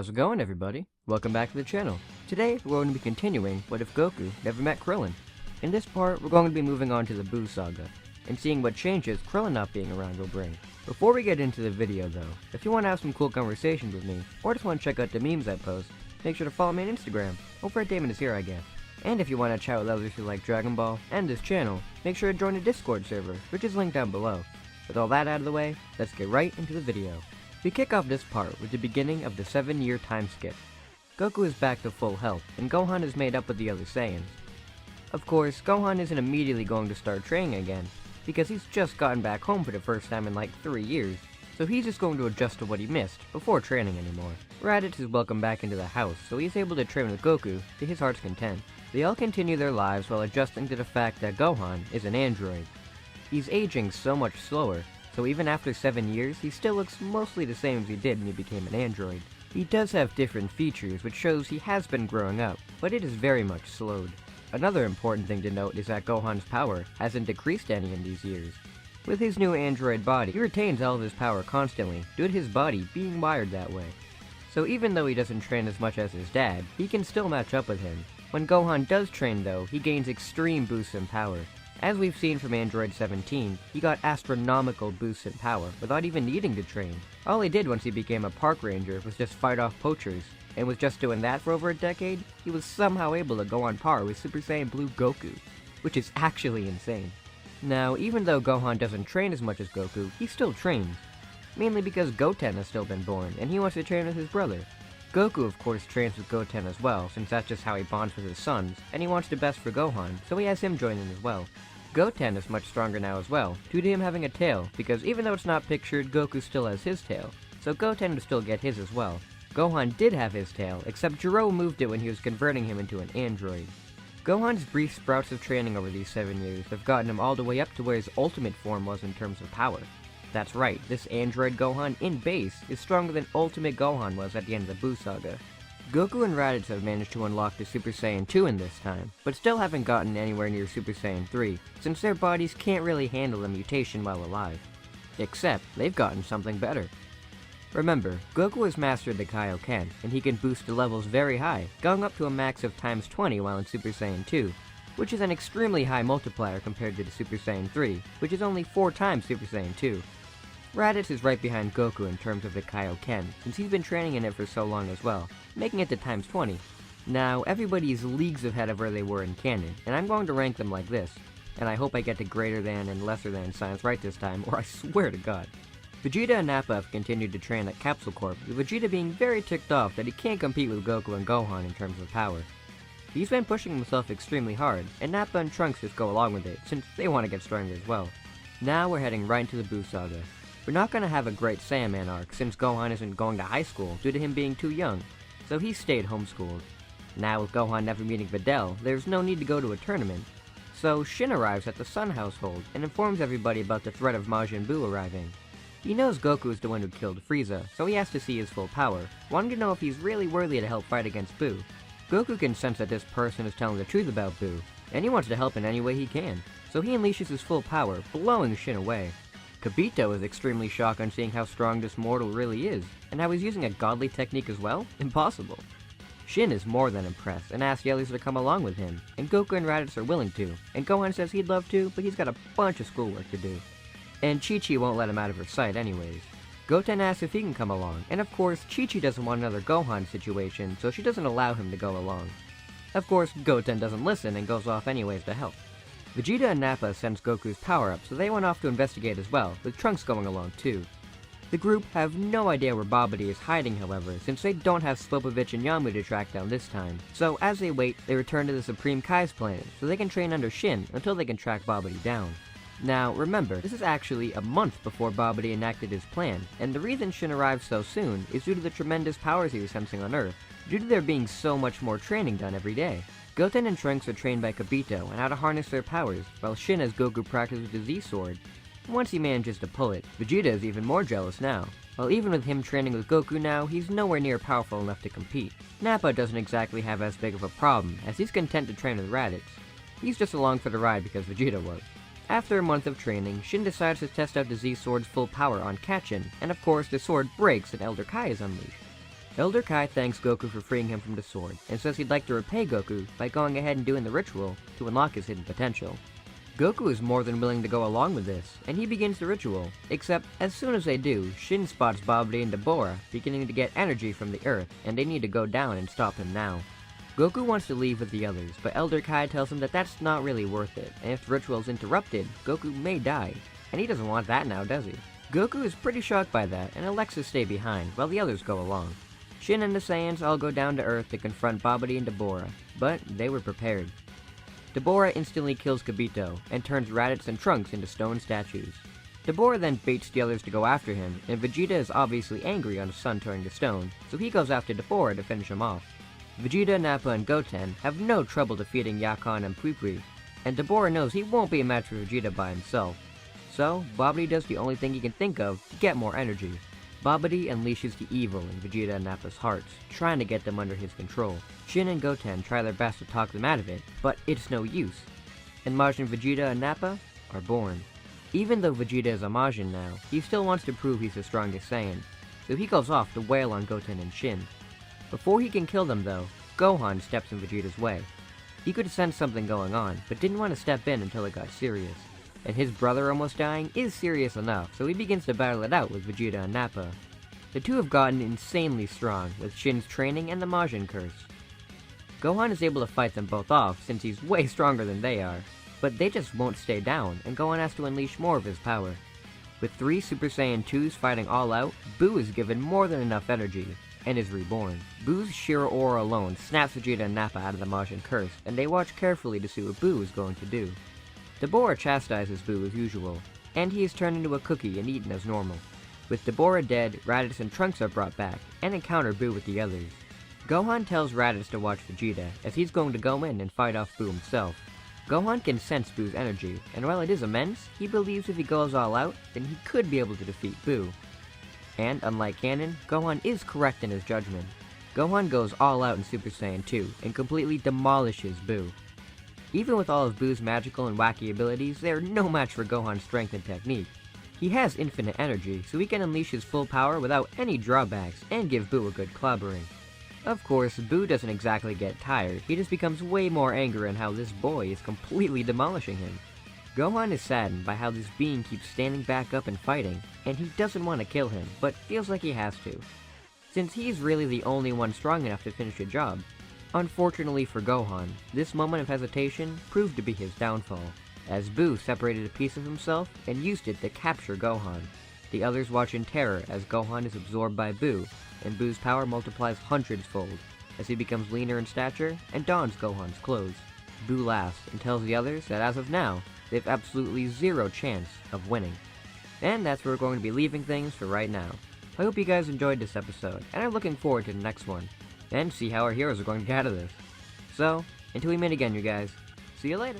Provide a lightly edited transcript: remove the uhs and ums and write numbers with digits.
How's it going, everybody? Welcome back to the channel. Today, we're going to be continuing What If Goku Never Met Krillin. In this part, we're going to be moving on to the Buu Saga, and seeing what changes Krillin not being around will bring. Before we get into the video though, if you want to have some cool conversations with me, or just want to check out the memes I post, make sure to follow me on Instagram, over at Damon is here I guess. And if you want to chat with others who like Dragon Ball and this channel, make sure to join the Discord server, which is linked down below. With all that out of the way, let's get right into the video. We kick off this part with the beginning of the 7-year time skip. Goku is back to full health, and Gohan is made up with the other Saiyans. Of course, Gohan isn't immediately going to start training again, because he's just gotten back home for the first time in like 3 years, so he's just going to adjust to what he missed before training anymore. Raditz is welcomed back into the house, so he's able to train with Goku to his heart's content. They all continue their lives while adjusting to the fact that Gohan is an android. He's aging so much slower, so even after 7 years, he still looks mostly the same as he did when he became an android. He does have different features, which shows he has been growing up, but it is very much slowed. Another important thing to note is that Gohan's power hasn't decreased any in these years. With his new android body, he retains all of his power constantly, due to his body being wired that way. So even though he doesn't train as much as his dad, he can still match up with him. When Gohan does train though, he gains extreme boosts in power. As we've seen from Android 17, he got astronomical boosts in power without even needing to train. All he did once he became a park ranger was just fight off poachers, and with just doing that for over a decade, he was somehow able to go on par with Super Saiyan Blue Goku, which is actually insane. Now, even though Gohan doesn't train as much as Goku, he still trains, mainly because Goten has still been born, and he wants to train with his brother. Goku of course trains with Goten as well, since that's just how he bonds with his sons, and he wants the best for Gohan, so he has him join in as well. Goten is much stronger now as well, due to him having a tail, because even though it's not pictured, Goku still has his tail, so Goten would still get his as well. Gohan did have his tail, except Jiro moved it when he was converting him into an android. Gohan's brief sprouts of training over these 7 years have gotten him all the way up to where his ultimate form was in terms of power. That's right, this android Gohan in base is stronger than Ultimate Gohan was at the end of the Buu Saga. Goku and Raditz have managed to unlock the Super Saiyan 2 in this time, but still haven't gotten anywhere near Super Saiyan 3, since their bodies can't really handle the mutation while alive. Except, they've gotten something better. Remember, Goku has mastered the Kaioken, and he can boost the levels very high, going up to a max of times 20 while in Super Saiyan 2, which is an extremely high multiplier compared to the Super Saiyan 3, which is only 4 times Super Saiyan 2. Raditz is right behind Goku in terms of the Kaioken, since he's been training in it for so long as well, making it to times 20. Now, everybody is leagues ahead of where they were in canon, and I'm going to rank them like this, and I hope I get the greater than and lesser than signs right this time, or I swear to God. Vegeta and Nappa have continued to train at Capsule Corp, with Vegeta being very ticked off that he can't compete with Goku and Gohan in terms of power. He's been pushing himself extremely hard, and Nappa and Trunks just go along with it, since they want to get stronger as well. Now we're heading right into the Buu Saga. We're not going to have a great Saiyaman arc since Gohan isn't going to high school due to him being too young, so he stayed homeschooled. Now with Gohan never meeting Videl, there's no need to go to a tournament. So Shin arrives at the Sun household and informs everybody about the threat of Majin Buu arriving. He knows Goku is the one who killed Frieza, so he has to see his full power, wanting to know if he's really worthy to help fight against Buu. Goku can sense that this person is telling the truth about Buu, and he wants to help in any way he can, so he unleashes his full power, blowing Shin away. Kibito is extremely shocked on seeing how strong this mortal really is, and how he's using a godly technique as well? Impossible. Shin is more than impressed, and asks Yellies to come along with him, and Goku and Raditz are willing to, and Gohan says he'd love to, but he's got a bunch of schoolwork to do. And Chi-Chi won't let him out of her sight anyways. Goten asks if he can come along, and of course, Chi-Chi doesn't want another Gohan situation, so she doesn't allow him to go along. Of course, Goten doesn't listen and goes off anyways to help. Vegeta and Nappa sense Goku's power-up, so they went off to investigate as well, with Trunks going along too. The group have no idea where Babidi is hiding, however, since they don't have Slopovich and Yamu to track down this time. So as they wait, they return to the Supreme Kai's planet, so they can train under Shin until they can track Babidi down. Now, remember, this is actually a month before Babidi enacted his plan, and the reason Shin arrived so soon is due to the tremendous powers he was sensing on Earth, due to there being so much more training done every day. Goten and Trunks are trained by Kibito on how to harness their powers, while Shin has Goku practice with the Z-Sword. Once he manages to pull it, Vegeta is even more jealous now. While even with him training with Goku now, he's nowhere near powerful enough to compete. Nappa doesn't exactly have as big of a problem, as he's content to train with Raditz. He's just along for the ride because Vegeta was. After a month of training, Shin decides to test out the Z-Sword's full power on Kachin, and of course the sword breaks and Elder Kai is unleashed. Elder Kai thanks Goku for freeing him from the sword, and says he'd like to repay Goku by going ahead and doing the ritual to unlock his hidden potential. Goku is more than willing to go along with this, and he begins the ritual, except as soon as they do, Shin spots Babidi and Dabura beginning to get energy from the earth, and they need to go down and stop him now. Goku wants to leave with the others, but Elder Kai tells him that that's not really worth it, and if the ritual is interrupted, Goku may die, and he doesn't want that now, does he? Goku is pretty shocked by that, and elects to stay behind, while the others go along. Shin and the Saiyans all go down to Earth to confront Babidi and Dabura, but they were prepared. Dabura instantly kills Kibito, and turns Raditz and Trunks into stone statues. Dabura then baits the others to go after him, and Vegeta is obviously angry on his son turning to stone, so he goes after Dabura to finish him off. Vegeta, Nappa, and Goten have no trouble defeating Yakan and Pui, and Dabura knows he won't be a match for Vegeta by himself. So, Babidi does the only thing he can think of to get more energy. Babidi unleashes the evil in Vegeta and Nappa's hearts, trying to get them under his control. Shin and Goten try their best to talk them out of it, but it's no use. And Majin, Vegeta, and Nappa are born. Even though Vegeta is a Majin now, he still wants to prove he's the strongest Saiyan, so he goes off to wail on Goten and Shin. Before he can kill them though, Gohan steps in Vegeta's way. He could sense something going on, but didn't want to step in until it got serious. And his brother almost dying is serious enough, so he begins to battle it out with Vegeta and Nappa. The two have gotten insanely strong, with Shin's training and the Majin curse. Gohan is able to fight them both off since he's way stronger than they are, but they just won't stay down, and Gohan has to unleash more of his power. With 3 Super Saiyan 2s fighting all out, Buu is given more than enough energy, and is reborn. Buu's sheer aura alone snaps Vegeta and Nappa out of the Majin curse, and they watch carefully to see what Buu is going to do. Dabura chastises Buu as usual, and he is turned into a cookie and eaten as normal. With Dabura dead, Raditz and Trunks are brought back, and encounter Buu with the others. Gohan tells Raditz to watch Vegeta, as he's going to go in and fight off Buu himself. Gohan can sense Buu's energy, and while it is immense, he believes if he goes all out, then he could be able to defeat Buu. And, unlike canon, Gohan is correct in his judgment. Gohan goes all out in Super Saiyan 2, and completely demolishes Buu. Even with all of Buu's magical and wacky abilities, they are no match for Gohan's strength and technique. He has infinite energy, so he can unleash his full power without any drawbacks, and give Buu a good clobbering. Of course, Buu doesn't exactly get tired, he just becomes way more angry at how this boy is completely demolishing him. Gohan is saddened by how this being keeps standing back up and fighting, and he doesn't want to kill him, but feels like he has to, since he's really the only one strong enough to finish the job. Unfortunately for Gohan, this moment of hesitation proved to be his downfall, as Buu separated a piece of himself and used it to capture Gohan. The others watch in terror as Gohan is absorbed by Buu, and Buu's power multiplies hundreds-fold, as he becomes leaner in stature and dons Gohan's clothes. Buu laughs and tells the others that as of now, they have absolutely zero chance of winning. And that's where we're going to be leaving things for right now. I hope you guys enjoyed this episode, and I'm looking forward to the next one, and see how our heroes are going to get out of this. So, until we meet again, you guys, see you later!